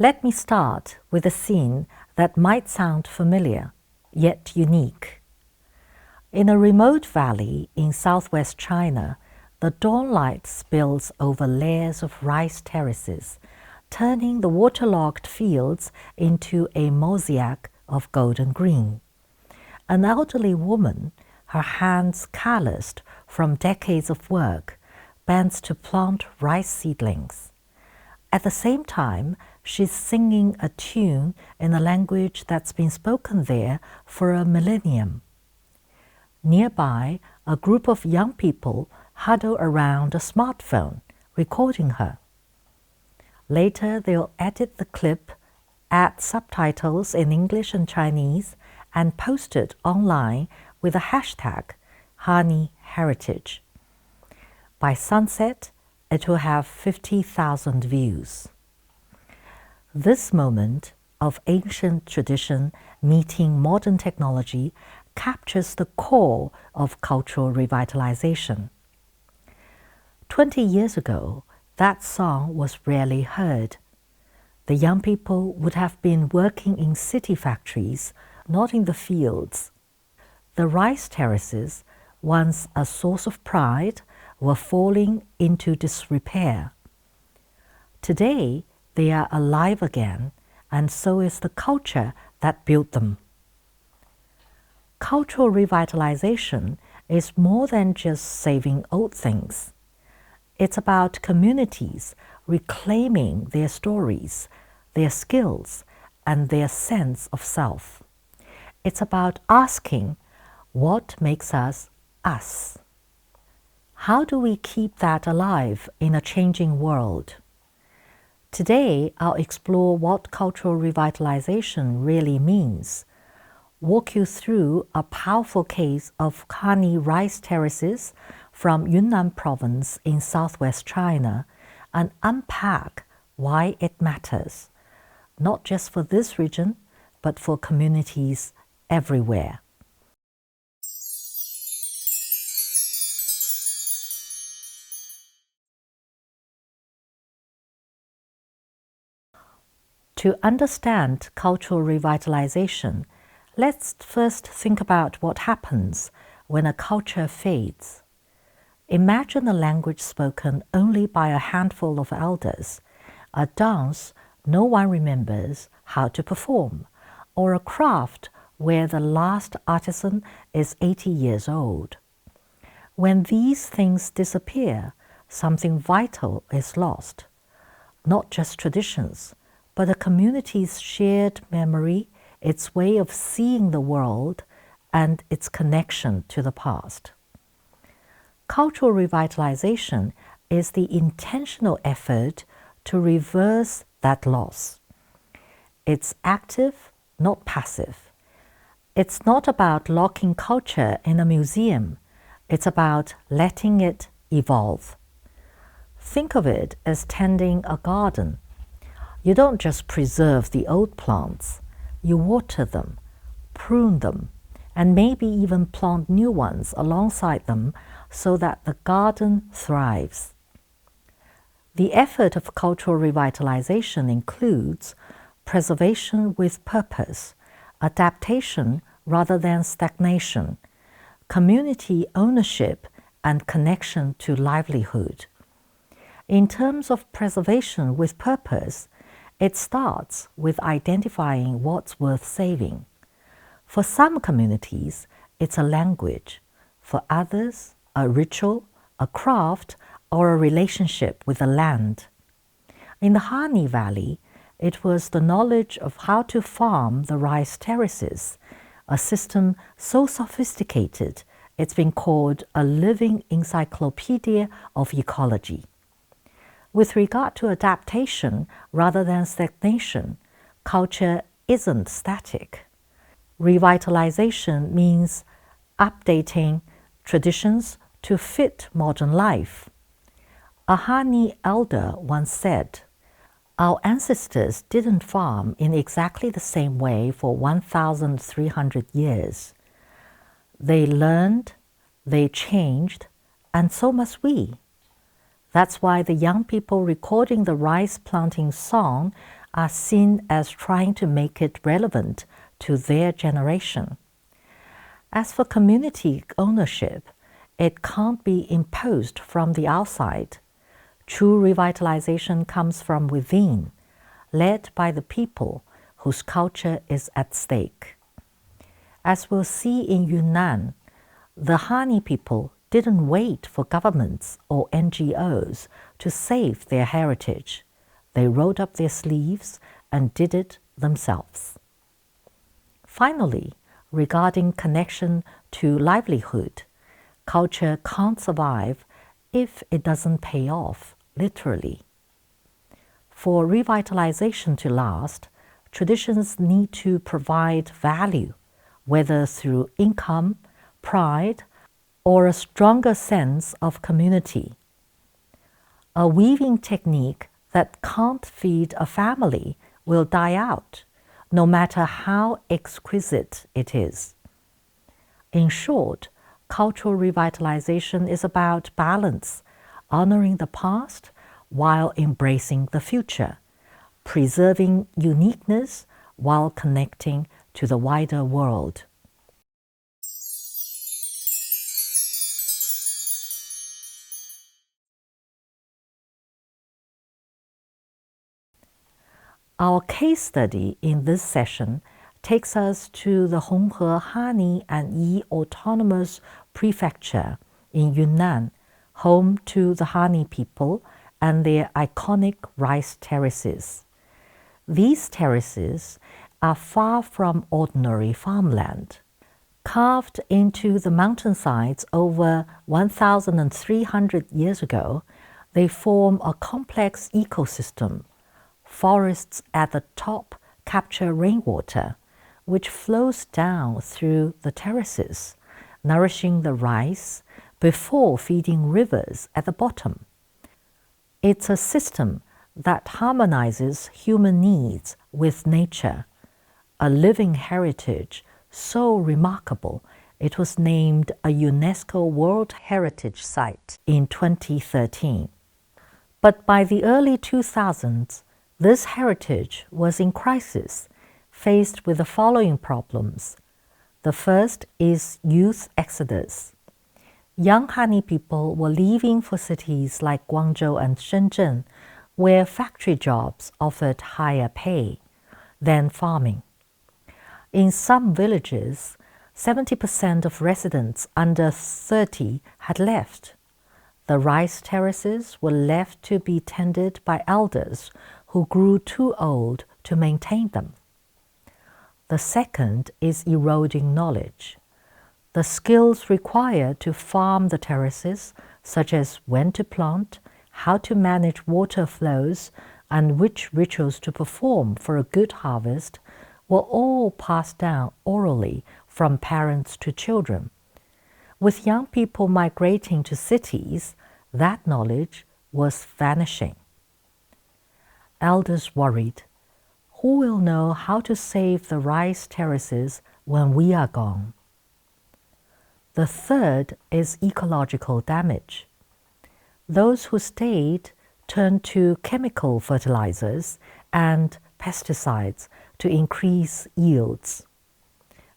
Let me start with a scene that might sound familiar, yet unique. In a remote valley in southwest China, the dawn light spills over layers of rice terraces, turning the waterlogged fields into a mosaic of golden green. An elderly woman, her hands calloused from decades of work, bends to plant rice seedlings. At the same time, she's singing a tune in a language that's been spoken there for a millennium. Nearby, a group of young people huddle around a smartphone, recording her. Later, they'll edit the clip, add subtitles in English and Chinese, and post it online with the hashtag Hani Heritage. By sunset, it will have 50,000 views. This moment of ancient tradition meeting modern technology captures the core of cultural revitalization. 20 years ago, that song was rarely heard. The young people would have been working in city factories, not in the fields. The rice terraces, once a source of pride, were falling into disrepair. Today, they are alive again, and so is the culture that built them. Cultural revitalization is more than just saving old things. It's about communities reclaiming their stories, their skills, and their sense of self. It's about asking, what makes us us? How do we keep that alive in a changing world? Today, I'll explore what cultural revitalization really means, walk you through a powerful case of Hani Rice Terraces from Yunnan province in southwest China, and unpack why it matters, not just for this region, but for communities everywhere. To understand cultural revitalization, let's first think about what happens when a culture fades. Imagine a language spoken only by a handful of elders, a dance no one remembers how to perform, or a craft where the last artisan is 80 years old. When these things disappear, something vital is lost. Not just traditions, but a community's shared memory, its way of seeing the world, and its connection to the past. Cultural revitalization is the intentional effort to reverse that loss. It's active, not passive. It's not about locking culture in a museum. It's about letting it evolve. Think of it as tending a garden. You don't just preserve the old plants. You water them, prune them, and maybe even plant new ones alongside them so that the garden thrives. The effort of cultural revitalization includes preservation with purpose, adaptation rather than stagnation, community ownership and connection to livelihood. In terms of preservation with purpose, it starts with identifying what's worth saving. For some communities, it's a language. For others, a ritual, a craft, or a relationship with the land. In the Hani Valley, it was the knowledge of how to farm the rice terraces, a system so sophisticated it's been called a living encyclopedia of ecology. With regard to adaptation rather than stagnation, culture isn't static. Revitalization means updating traditions to fit modern life. A Hani elder once said, "Our ancestors didn't farm in exactly the same way for 1,300 years. They learned, they changed, and so must we." That's why the young people recording the rice planting song are seen as trying to make it relevant to their generation. As for community ownership, it can't be imposed from the outside. True revitalization comes from within, led by the people whose culture is at stake. As we'll see in Yunnan, the Hani people didn't wait for governments or NGOs to save their heritage. They rolled up their sleeves and did it themselves. Finally, regarding connection to livelihood, culture can't survive if it doesn't pay off, literally. For revitalization to last, traditions need to provide value, whether through income, pride, or a stronger sense of community. A weaving technique that can't feed a family will die out, no matter how exquisite it is. In short, cultural revitalization is about balance, honoring the past while embracing the future, preserving uniqueness while connecting to the wider world. Our case study in this session takes us to the Honghe Hani and Yi Autonomous Prefecture in Yunnan, home to the Hani people and their iconic rice terraces. These terraces are far from ordinary farmland. Carved into the mountainsides over 1,300 years ago, they form a complex ecosystem. Forests at the top capture rainwater, which flows down through the terraces, nourishing the rice before feeding rivers at the bottom. It's a system that harmonizes human needs with nature, a living heritage so remarkable it was named a UNESCO World Heritage Site in 2013. But by the early 2000s, this heritage was in crisis, faced with the following problems. The first is youth exodus. Young Hani people were leaving for cities like Guangzhou and Shenzhen, where factory jobs offered higher pay than farming. In some villages, 70% of residents under 30 had left. The rice terraces were left to be tended by elders who grew too old to maintain them. The second is eroding knowledge. The skills required to farm the terraces, such as when to plant, how to manage water flows, and which rituals to perform for a good harvest, were all passed down orally from parents to children. With young people migrating to cities, that knowledge was vanishing. Elders worried, who will know how to save the rice terraces when we are gone? The third is ecological damage. Those who stayed turned to chemical fertilizers and pesticides to increase yields,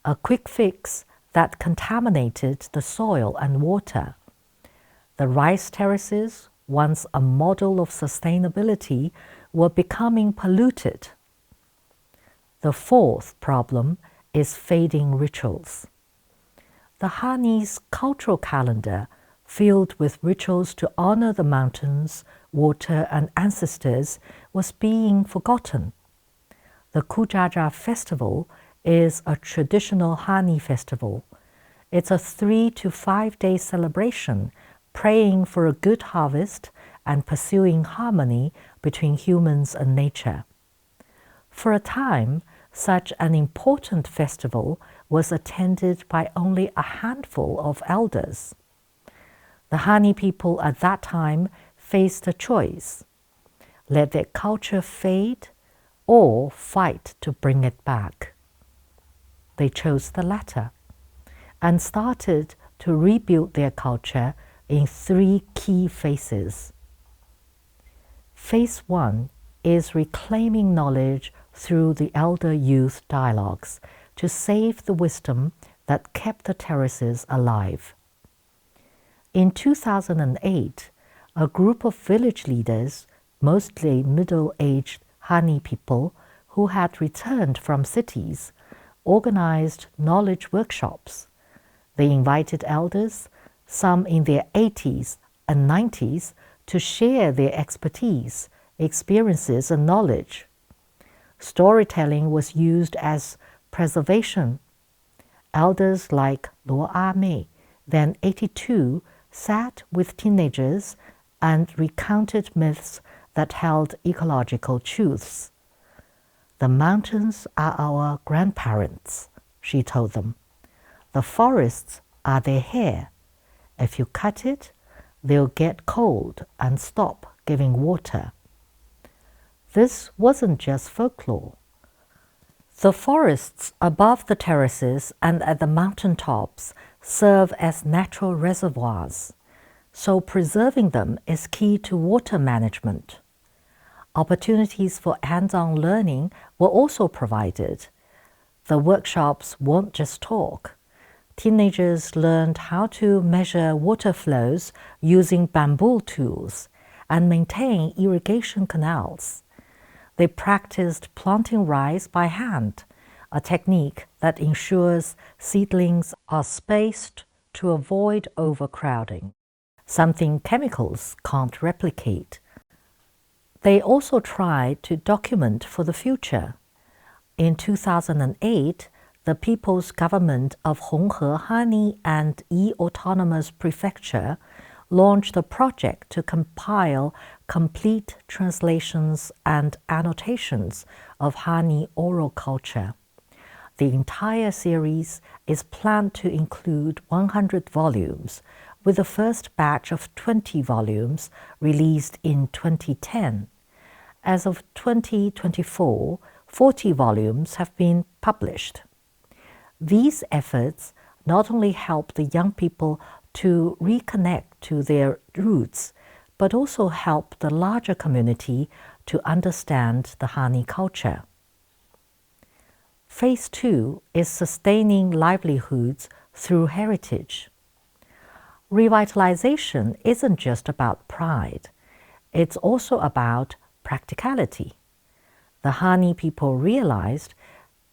a quick fix that contaminated the soil and water. The rice terraces, once a model of sustainability, were becoming polluted. The fourth problem is fading rituals. The Hani's cultural calendar, filled with rituals to honor the mountains, water, and ancestors, was being forgotten. The Kujaja festival is a traditional Hani festival. It's a 3 to 5 day celebration, praying for a good harvest and pursuing harmony between humans and nature. For a time, such an important festival was attended by only a handful of elders. The Hani people at that time faced a choice: let their culture fade or fight to bring it back. They chose the latter and started to rebuild their culture in 3 key phases. Phase 1 is reclaiming knowledge through the elder-youth dialogues to save the wisdom that kept the terraces alive. In 2008, a group of village leaders, mostly middle-aged Hani people who had returned from cities, organized knowledge workshops. They invited elders, some in their 80s and 90s, to share their expertise, experiences, and knowledge. Storytelling was used as preservation. Elders like Luo A-mei, then 82, sat with teenagers and recounted myths that held ecological truths. "The mountains are our grandparents," she told them. "The forests are their hair. If you cut it, they'll get cold and stop giving water." This wasn't just folklore. The forests above the terraces and at the mountain tops serve as natural reservoirs, so preserving them is key to water management. Opportunities for hands-on learning were also provided. The workshops weren't just talk. Teenagers learned how to measure water flows using bamboo tools and maintain irrigation canals. They practiced planting rice by hand, a technique that ensures seedlings are spaced to avoid overcrowding, something chemicals can't replicate. They also tried to document for the future. In 2008, the People's Government of Honghe Hani and Yi Autonomous Prefecture launched a project to compile complete translations and annotations of Hani oral culture. The entire series is planned to include 100 volumes, with the first batch of 20 volumes released in 2010. As of 2024, 40 volumes have been published. These efforts not only help the young people to reconnect to their roots, but also help the larger community to understand the Hani culture. Phase 2 is sustaining livelihoods through heritage. Revitalization isn't just about pride, it's also about practicality. The Hani people realized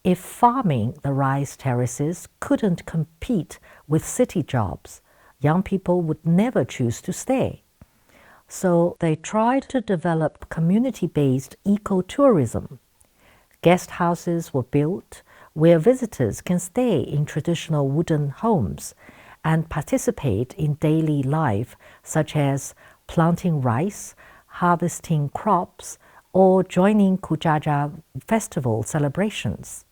if farming the rice terraces couldn't compete with city jobs, young people would never choose to stay. So they tried to develop community-based ecotourism. Guest houses were built where visitors can stay in traditional wooden homes and participate in daily life, such as planting rice, harvesting crops, or joining Kujaja festival celebrations.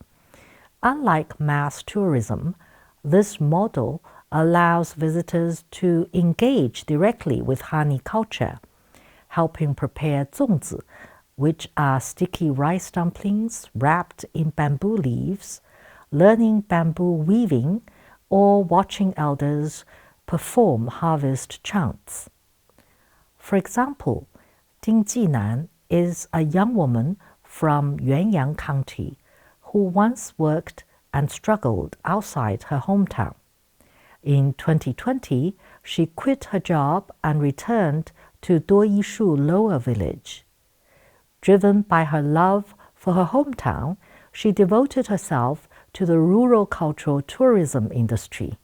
Unlike mass tourism, this model allows visitors to engage directly with Hani culture, helping prepare zongzi, which are sticky rice dumplings wrapped in bamboo leaves, learning bamboo weaving, or watching elders perform harvest chants. For example, Ding Jinan is a young woman from Yuanyang County who once worked and struggled outside her hometown. In 2020, she quit her job and returned to Duoyishu Lower Village. Driven by her love for her hometown, she devoted herself to the rural cultural tourism industry.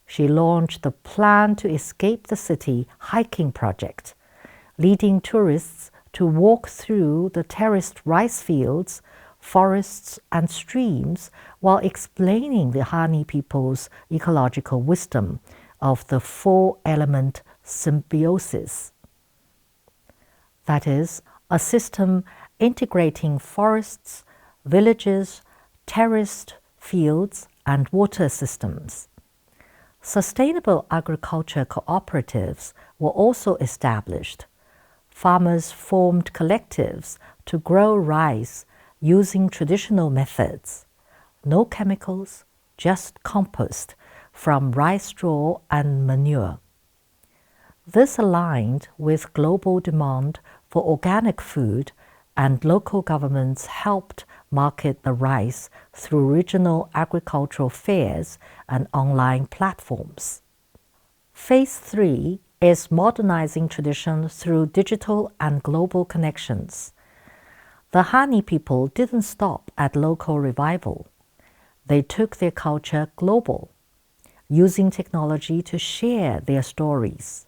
She launched the Plan to Escape the City hiking project, leading tourists to walk through the terraced rice fields, forests, and streams while explaining the Hani people's ecological wisdom of the four-element symbiosis. That is, a system integrating forests, villages, terraced fields, and water systems. Sustainable agriculture cooperatives were also established. Farmers formed collectives to grow rice using traditional methods. No chemicals, just compost from rice straw and manure. This aligned with global demand for organic food and local governments helped market the rice through regional agricultural fairs and online platforms. Phase 3 is modernizing tradition through digital and global connections. The Hani people didn't stop at local revival. They took their culture global, using technology to share their stories.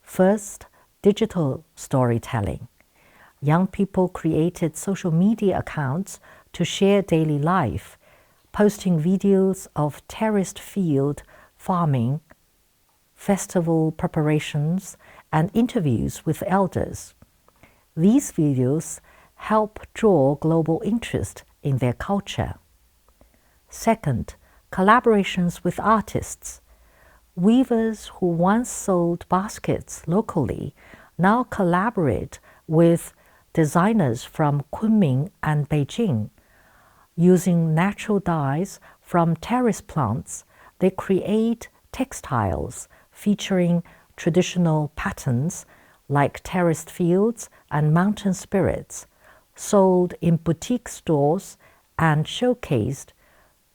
First, digital storytelling. Young people created social media accounts to share daily life, posting videos of terraced field farming, festival preparations, and interviews with elders. These videos help draw global interest in their culture. Second, collaborations with artists. Weavers who once sold baskets locally now collaborate with designers from Kunming and Beijing. Using natural dyes from terrace plants, they create textiles featuring traditional patterns like terraced fields and mountain spirits, sold in boutique stores and showcased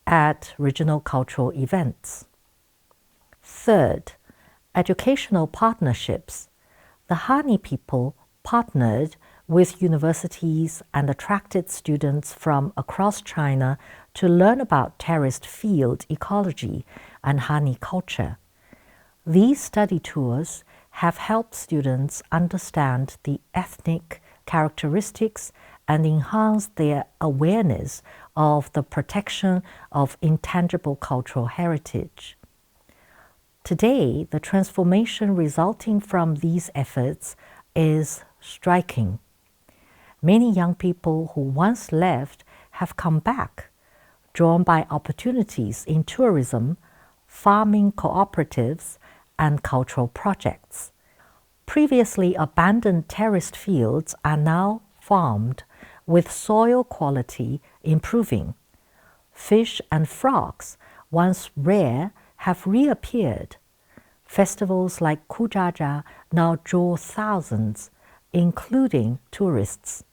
at regional cultural events. Third, educational partnerships. The Hani people partnered with universities and attracted students from across China to learn about terraced field ecology and Hani culture. These study tours have helped students understand the ethnic characteristics and enhance their awareness of the protection of intangible cultural heritage. Today, the transformation resulting from these efforts is striking. Many young people who once left have come back, drawn by opportunities in tourism, farming cooperatives, and cultural projects. Previously abandoned terraced fields are now farmed, with soil quality improving. Fish and frogs, once rare, have reappeared. Festivals like Kujaja now draw thousands, including tourists.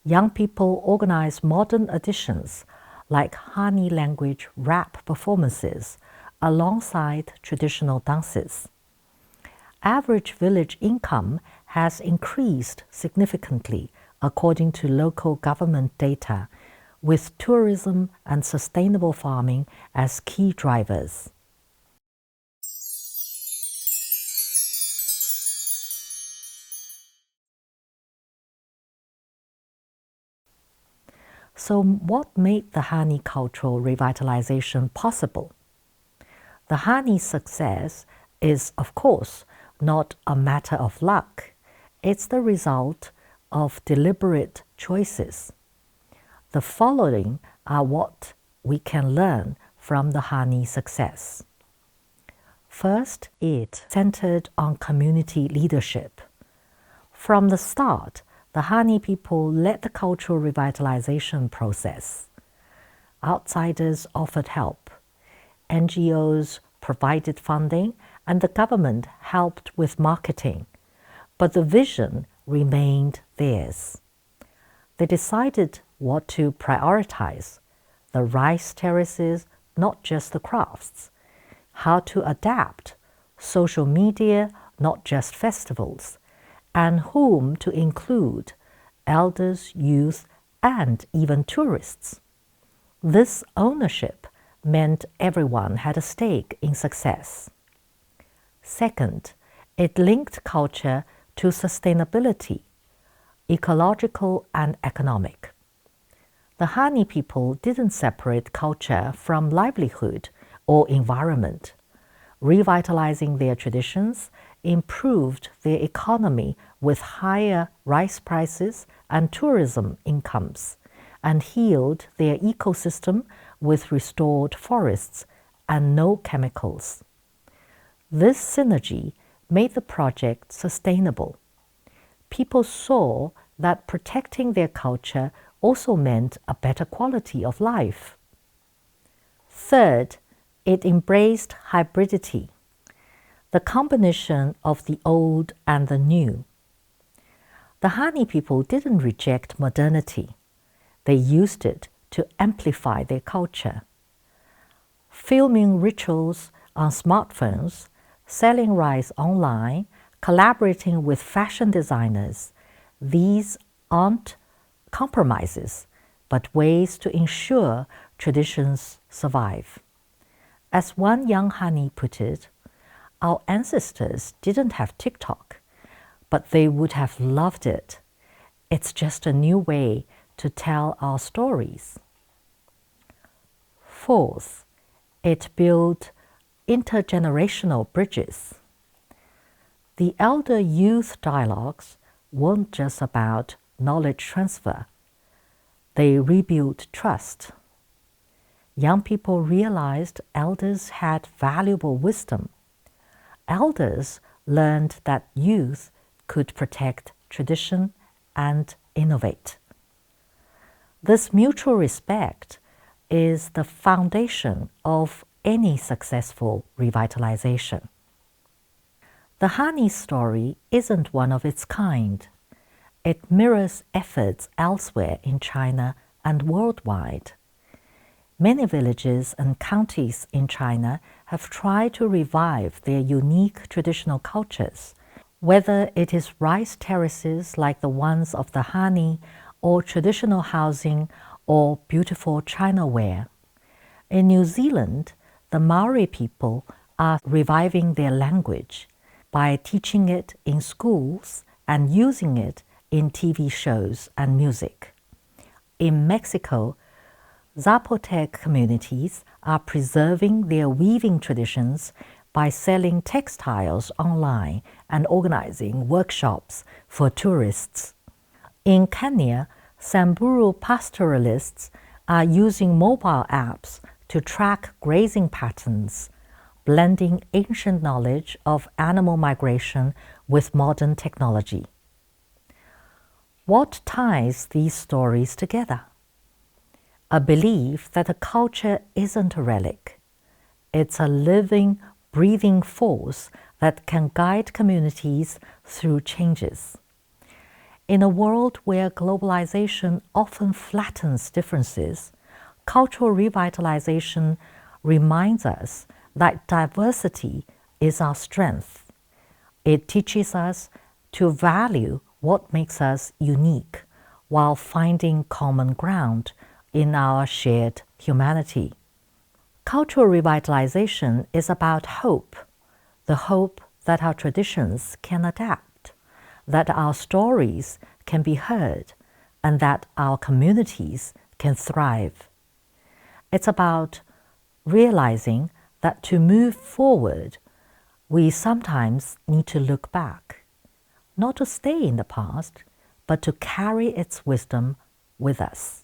Young people organize modern additions like Hani language rap performances alongside traditional dances. Average village income has increased significantly according to local government data, with tourism and sustainable farming as key drivers. So what made the Hani cultural revitalization possible? The Hani success is, of course, not a matter of luck. It's the result of deliberate choices. The following are what we can learn from the Hani success. First, it centered on community leadership. From the start, the Hani people led the cultural revitalization process. Outsiders offered help. NGOs provided funding, and the government helped with marketing. But the vision remained theirs. They decided what to prioritize: the rice terraces, not just the crafts; how to adapt, social media, not just festivals; and whom to include, elders, youth, and even tourists. This ownership meant everyone had a stake in success. Second, it linked culture to sustainability, ecological and economic. The Hani people didn't separate culture from livelihood or environment. Revitalizing their traditions improved their economy with higher rice prices and tourism incomes, and healed their ecosystem with restored forests and no chemicals. This synergy made the project sustainable. People saw that protecting their culture also meant a better quality of life. Third, it embraced hybridity, the combination of the old and the new. The Hani people didn't reject modernity. They used it to amplify their culture. Filming rituals on smartphones, selling rice online, collaborating with fashion designers, these aren't compromises, but ways to ensure traditions survive. As one young Hani put it, our ancestors didn't have TikTok, but they would have loved it. It's just a new way to tell our stories. Fourth, it built intergenerational bridges. The elder-youth dialogues weren't just about knowledge transfer. They rebuilt trust. Young people realized elders had valuable wisdom. Elders learned that youth could protect tradition and innovate. This mutual respect is the foundation of any successful revitalization. The Hani story isn't one of its kind. It mirrors efforts elsewhere in China and worldwide. Many villages and counties in China have tried to revive their unique traditional cultures, whether it is rice terraces like the ones of the Hani, or traditional housing, or beautiful Chinaware. In New Zealand, the Maori people are reviving their language by teaching it in schools and using it in TV shows and music. In Mexico, Zapotec communities are preserving their weaving traditions by selling textiles online and organizing workshops for tourists. In Kenya, Samburu pastoralists are using mobile apps to track grazing patterns, blending ancient knowledge of animal migration with modern technology. What ties these stories together? A belief that a culture isn't a relic. It's a living, breathing force that can guide communities through changes. In a world where globalization often flattens differences, cultural revitalization reminds us that diversity is our strength. It teaches us to value what makes us unique while finding common ground in our shared humanity. Cultural revitalization is about hope, the hope that our traditions can adapt, that our stories can be heard, and that our communities can thrive. It's about realizing that to move forward, we sometimes need to look back, not to stay in the past, but to carry its wisdom with us.